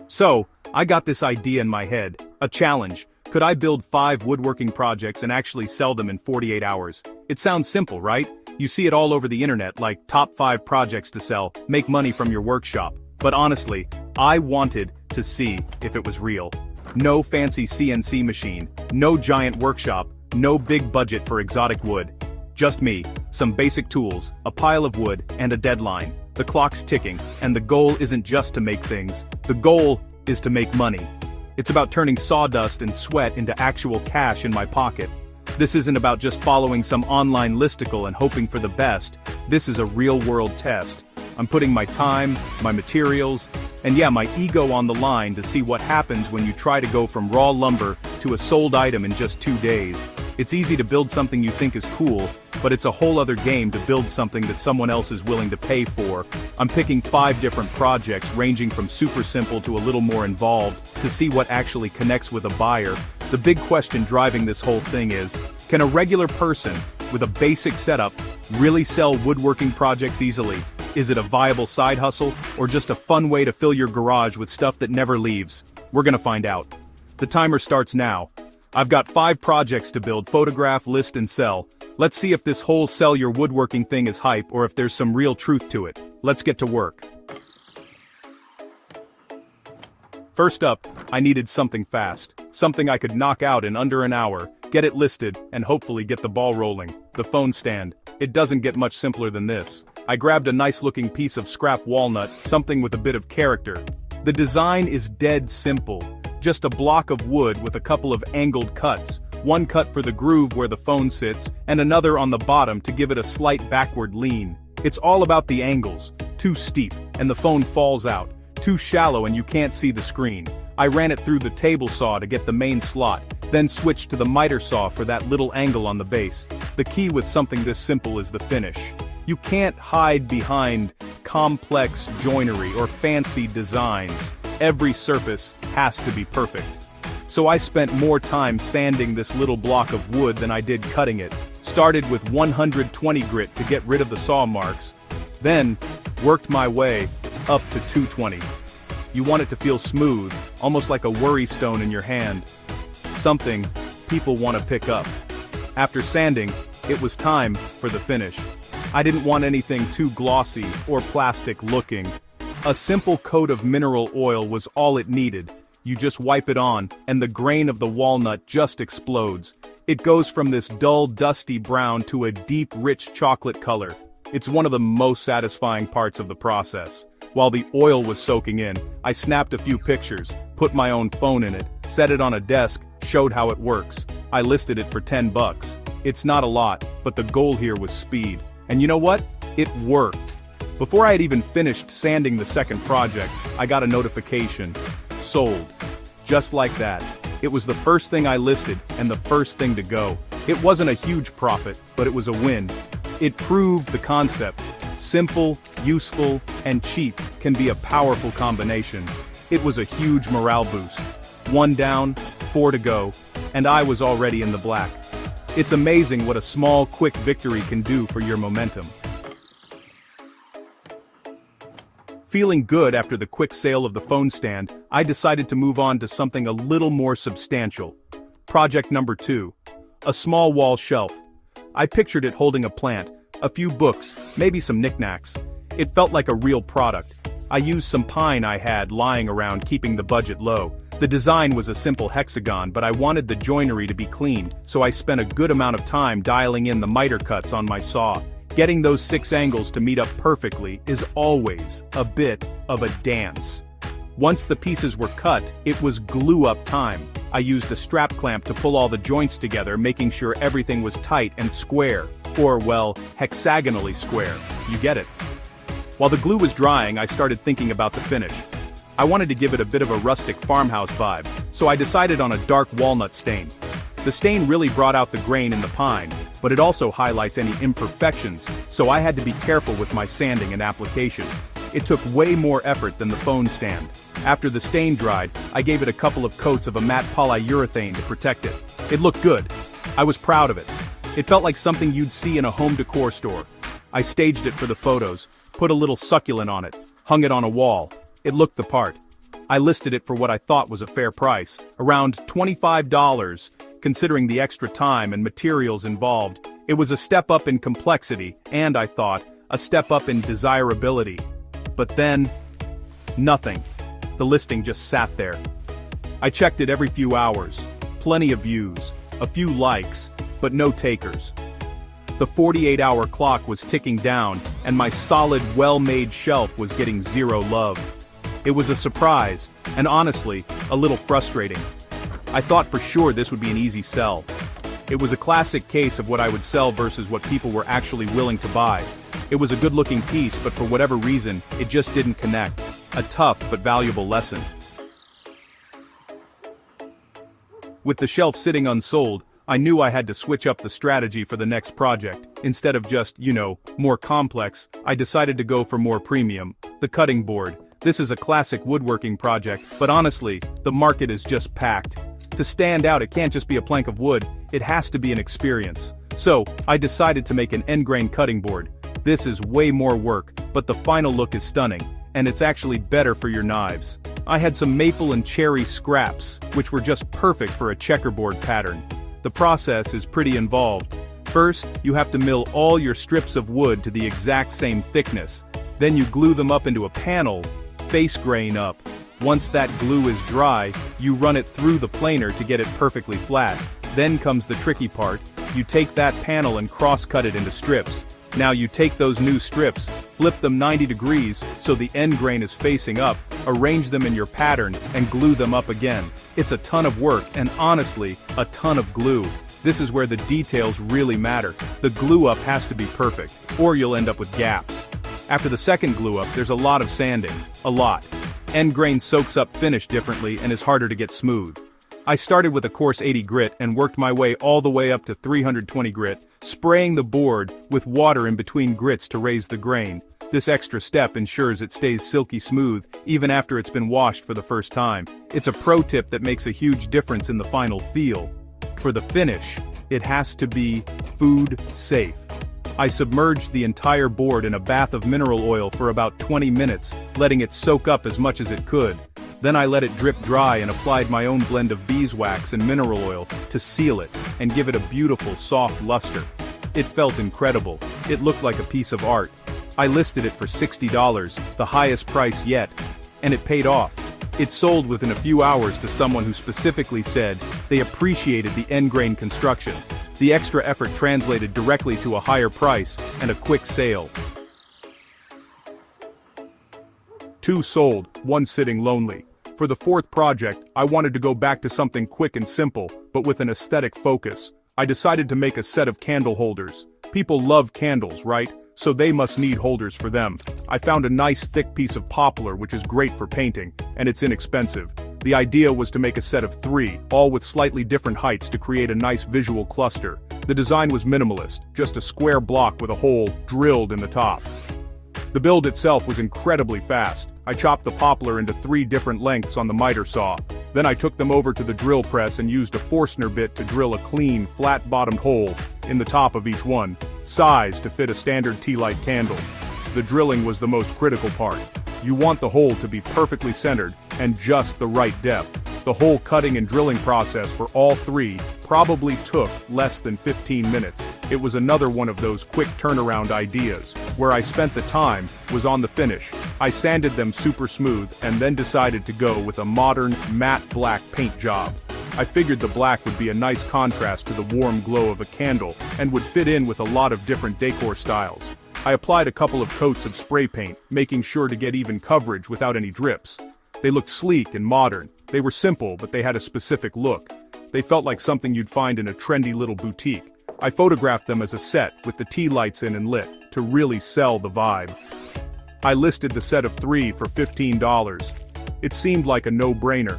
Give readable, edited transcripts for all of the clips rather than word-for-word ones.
So, I got this idea in my head, a challenge. Could I build 5 woodworking projects and actually sell them in 48 hours? It sounds simple, right? You see it all over the internet, like top 5 projects to sell, make money from your workshop. But honestly, I wanted to see if it was real. No fancy CNC machine, no giant workshop, no big budget for exotic wood. Just me, some basic tools, a pile of wood, and a deadline. The clock's ticking, and the goal isn't just to make things. The goal is to make money. It's about turning sawdust and sweat into actual cash in my pocket. This isn't about just following some online listicle and hoping for the best. This is a real-world test. I'm putting my time, my materials, and yeah, my ego on the line to see what happens when you try to go from raw lumber to a sold item in just 2 days. It's easy to build something you think is cool, but it's a whole other game to build something that someone else is willing to pay for. I'm picking 5 different projects ranging from super simple to a little more involved to see what actually connects with a buyer. The big question driving this whole thing is, can a regular person with a basic setup really sell woodworking projects easily? Is it a viable side hustle or just a fun way to fill your garage with stuff that never leaves? We're gonna find out. The timer starts now. I've got 5 projects to build, photograph, list, and sell. Let's see if this whole sell your woodworking thing is hype or if there's some real truth to it. Let's get to work. First up, I needed something fast. Something I could knock out in under an hour, get it listed, and hopefully get the ball rolling. The phone stand. It doesn't get much simpler than this. I grabbed a nice-looking piece of scrap walnut, something with a bit of character. The design is dead simple. Just a block of wood with a couple of angled cuts, one cut for the groove where the phone sits, and another on the bottom to give it a slight backward lean. It's all about the angles. Too steep, and the phone falls out. Too shallow and you can't see the screen. I ran it through the table saw to get the main slot, then switched to the miter saw for that little angle on the base. The key with something this simple is the finish. You can't hide behind complex joinery or fancy designs. Every surface has to be perfect. So I spent more time sanding this little block of wood than I did cutting it. Started with 120 grit to get rid of the saw marks, then worked my way up to 220. You want it to feel smooth, almost like a worry stone in your hand. Something people want to pick up. After sanding, it was time for the finish. I didn't want anything too glossy or plastic looking. A simple coat of mineral oil was all it needed. You just wipe it on, and the grain of the walnut just explodes. It goes from this dull, dusty brown to a deep, rich chocolate color. It's one of the most satisfying parts of the process. While the oil was soaking in, I snapped a few pictures, put my own phone in it, set it on a desk, showed how it works. I listed it for $10. It's not a lot, but the goal here was speed. And you know what? It worked. Before I had even finished sanding the second project, I got a notification. Sold. Just like that. It was the first thing I listed and the first thing to go. It wasn't a huge profit, but it was a win. It proved the concept. Simple, useful, and cheap can be a powerful combination. It was a huge morale boost. 1 down, 4 to go, and I was already in the black. It's amazing what a small, quick victory can do for your momentum. Feeling good after the quick sale of the phone stand, I decided to move on to something a little more substantial. Project number 2. A small wall shelf. I pictured it holding a plant, a few books, maybe some knickknacks. It felt like a real product. I used some pine I had lying around, keeping the budget low. The design was a simple hexagon, but I wanted the joinery to be clean, so I spent a good amount of time dialing in the miter cuts on my saw. Getting those 6 angles to meet up perfectly is always a bit of a dance. Once the pieces were cut, it was glue-up time. I used a strap clamp to pull all the joints together, making sure everything was tight and square, or, well, hexagonally square. You get it. While the glue was drying, I started thinking about the finish. I wanted to give it a bit of a rustic farmhouse vibe, so I decided on a dark walnut stain. The stain really brought out the grain in the pine, but it also highlights any imperfections, so I had to be careful with my sanding and application. It took way more effort than the phone stand. After the stain dried, I gave it a couple of coats of a matte polyurethane to protect it. It looked good. I was proud of it. It felt like something you'd see in a home decor store. I staged it for the photos, put a little succulent on it, hung it on a wall. It looked the part. I listed it for what I thought was a fair price, around $25, considering the extra time and materials involved. It was a step up in complexity, and I thought, a step up in desirability. But then, nothing. The listing just sat there. I checked it every few hours. Plenty of views, a few likes, but no takers. The 48-hour clock was ticking down, and my solid, well-made shelf was getting zero love. It was a surprise, and honestly, a little frustrating. I thought for sure this would be an easy sell. It was a classic case of what I would sell versus what people were actually willing to buy. It was a good-looking piece, but for whatever reason, it just didn't connect. A tough but valuable lesson. With the shelf sitting unsold, I knew I had to switch up the strategy for the next project. Instead of just, more complex, I decided to go for more premium. The cutting board. This is a classic woodworking project, but honestly, the market is just packed. To stand out, it can't just be a plank of wood, it has to be an experience. So, I decided to make an end grain cutting board. This is way more work, but the final look is stunning, and it's actually better for your knives. I had some maple and cherry scraps, which were just perfect for a checkerboard pattern. The process is pretty involved. First, you have to mill all your strips of wood to the exact same thickness. Then you glue them up into a panel, face grain up. Once that glue is dry, you run it through the planer to get it perfectly flat. Then comes the tricky part. You take that panel and cross-cut it into strips. Now you take those new strips, flip them 90 degrees so the end grain is facing up, arrange them in your pattern, and glue them up again. It's a ton of work and honestly, a ton of glue. This is where the details really matter. The glue up has to be perfect, or you'll end up with gaps. After the second glue up, there's a lot of sanding. A lot. End grain soaks up finish differently and is harder to get smooth. I started with a coarse 80 grit and worked my way all the way up to 320 grit, spraying the board with water in between grits to raise the grain. This extra step ensures it stays silky smooth, even after it's been washed for the first time. It's a pro tip that makes a huge difference in the final feel. For the finish, it has to be food safe. I submerged the entire board in a bath of mineral oil for about 20 minutes, letting it soak up as much as it could. Then I let it drip dry and applied my own blend of beeswax and mineral oil to seal it and give it a beautiful soft luster. It felt incredible. It looked like a piece of art. I listed it for $60, the highest price yet, and it paid off. It sold within a few hours to someone who specifically said they appreciated the end grain construction. The extra effort translated directly to a higher price and a quick sale. 2 sold, 1 sitting lonely. For the 4th project, I wanted to go back to something quick and simple, but with an aesthetic focus. I decided to make a set of candle holders. People love candles, right? So they must need holders for them. I found a nice thick piece of poplar which is great for painting, and it's inexpensive. The idea was to make a set of 3, all with slightly different heights to create a nice visual cluster. The design was minimalist, just a square block with a hole drilled in the top. The build itself was incredibly fast. I chopped the poplar into 3 different lengths on the miter saw. Then I took them over to the drill press and used a Forstner bit to drill a clean, flat-bottomed hole in the top of each one, sized to fit a standard tea light candle. The drilling was the most critical part. You want the hole to be perfectly centered and just the right depth. The whole cutting and drilling process for all 3 probably took less than 15 minutes. It was another one of those quick turnaround ideas. Where I spent the time was on the finish. I sanded them super smooth and then decided to go with a modern matte black paint job. I figured the black would be a nice contrast to the warm glow of a candle and would fit in with a lot of different decor styles. I applied a couple of coats of spray paint, making sure to get even coverage without any drips. They looked sleek and modern. They were simple, but they had a specific look. They felt like something you'd find in a trendy little boutique. I photographed them as a set with the tea lights in and lit, to really sell the vibe. I listed the set of 3 for $15. It seemed like a no-brainer.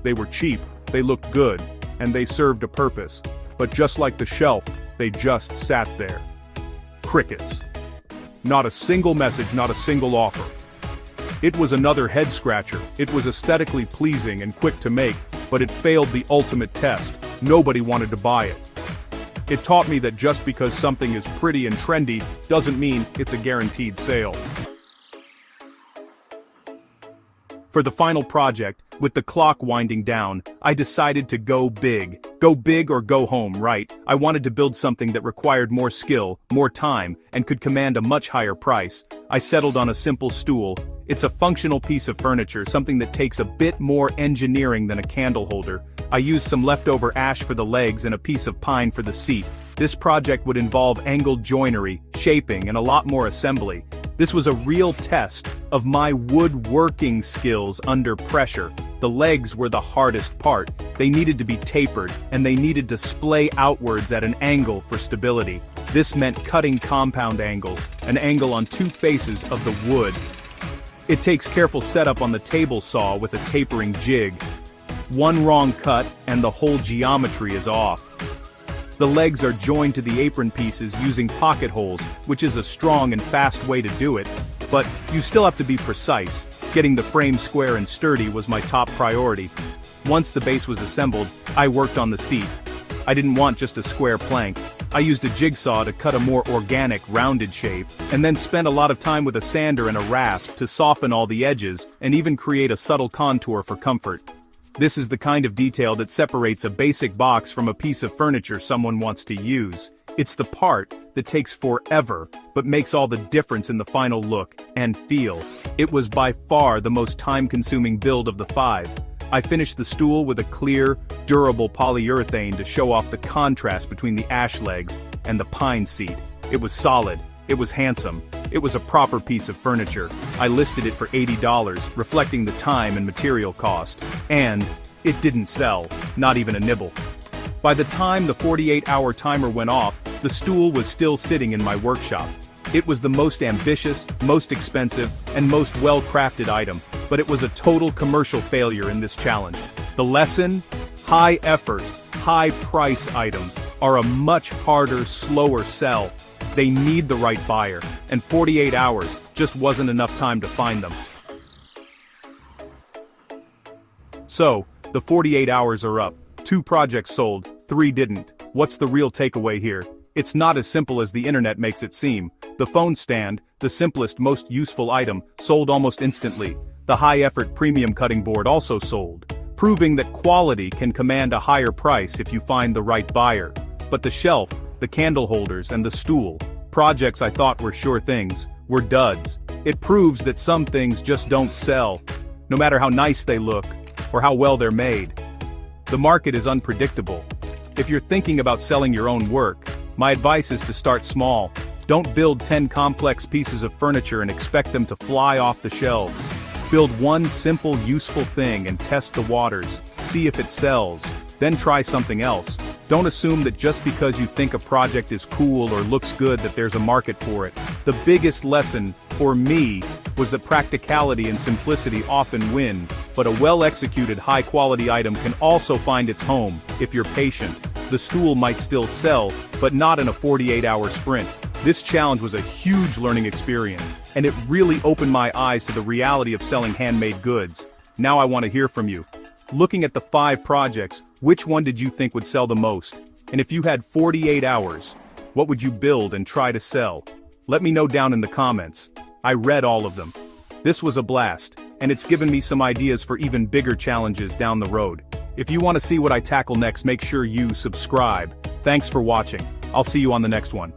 They were cheap, they looked good, and they served a purpose. But just like the shelf, they just sat there. Crickets. Not a single message, not a single offer. It was another head-scratcher. It was aesthetically pleasing and quick to make, but it failed the ultimate test. Nobody wanted to buy it. It taught me that just because something is pretty and trendy doesn't mean it's a guaranteed sale. For the final project, with the clock winding down, I decided to go big. Go big or go home, right? I wanted to build something that required more skill, more time, and could command a much higher price. I settled on a simple stool. It's a functional piece of furniture, something that takes a bit more engineering than a candle holder. I used some leftover ash for the legs and a piece of pine for the seat. This project would involve angled joinery, shaping, and a lot more assembly. This was a real test of my woodworking skills under pressure. The legs were the hardest part. They needed to be tapered, and they needed to splay outwards at an angle for stability. This meant cutting compound angles, an angle on two faces of the wood. It takes careful setup on the table saw with a tapering jig. One wrong cut, and the whole geometry is off. The legs are joined to the apron pieces using pocket holes, which is a strong and fast way to do it, but you still have to be precise. Getting the frame square and sturdy was my top priority. Once the base was assembled, I worked on the seat. I didn't want just a square plank. I used a jigsaw to cut a more organic, rounded shape, and then spent a lot of time with a sander and a rasp to soften all the edges and even create a subtle contour for comfort. This is the kind of detail that separates a basic box from a piece of furniture someone wants to use. It's the part that takes forever, but makes all the difference in the final look and feel. It was by far the most time-consuming build of the 5. I finished the stool with a clear, durable polyurethane to show off the contrast between the ash legs and the pine seat. It was solid. It was handsome. It was a proper piece of furniture. I listed it for $80, reflecting the time and material cost. And it didn't sell, not even a nibble. By the time the 48-hour timer went off, the stool was still sitting in my workshop. It was the most ambitious, most expensive, and most well-crafted item, but it was a total commercial failure in this challenge. The lesson? High effort, high price items are a much harder, slower sell. They need the right buyer, and 48 hours just wasn't enough time to find them. So, the 48 hours are up. 2 projects sold, 3 didn't. What's the real takeaway here? It's not as simple as the internet makes it seem. The phone stand, the simplest, most useful item, sold almost instantly. The high-effort premium cutting board also sold, proving that quality can command a higher price if you find the right buyer. But the shelf, the candle holders, and the stool, projects I thought were sure things, were duds. It proves that some things just don't sell, no matter how nice they look, or how well they're made. The market is unpredictable. If you're thinking about selling your own work, my advice is to start small. Don't build 10 complex pieces of furniture and expect them to fly off the shelves. Build one simple, useful thing and test the waters. See if it sells. Then try something else. Don't assume that just because you think a project is cool or looks good that there's a market for it. The biggest lesson, for me, was that practicality and simplicity often win, but a well-executed high-quality item can also find its home, if you're patient. The stool might still sell, but not in a 48-hour sprint. This challenge was a huge learning experience, and it really opened my eyes to the reality of selling handmade goods. Now I want to hear from you. Looking at the 5 projects, which one did you think would sell the most? And if you had 48 hours, what would you build and try to sell? Let me know down in the comments. I read all of them. This was a blast, and it's given me some ideas for even bigger challenges down the road. If you want to see what I tackle next, make sure you subscribe. Thanks for watching. I'll see you on the next one.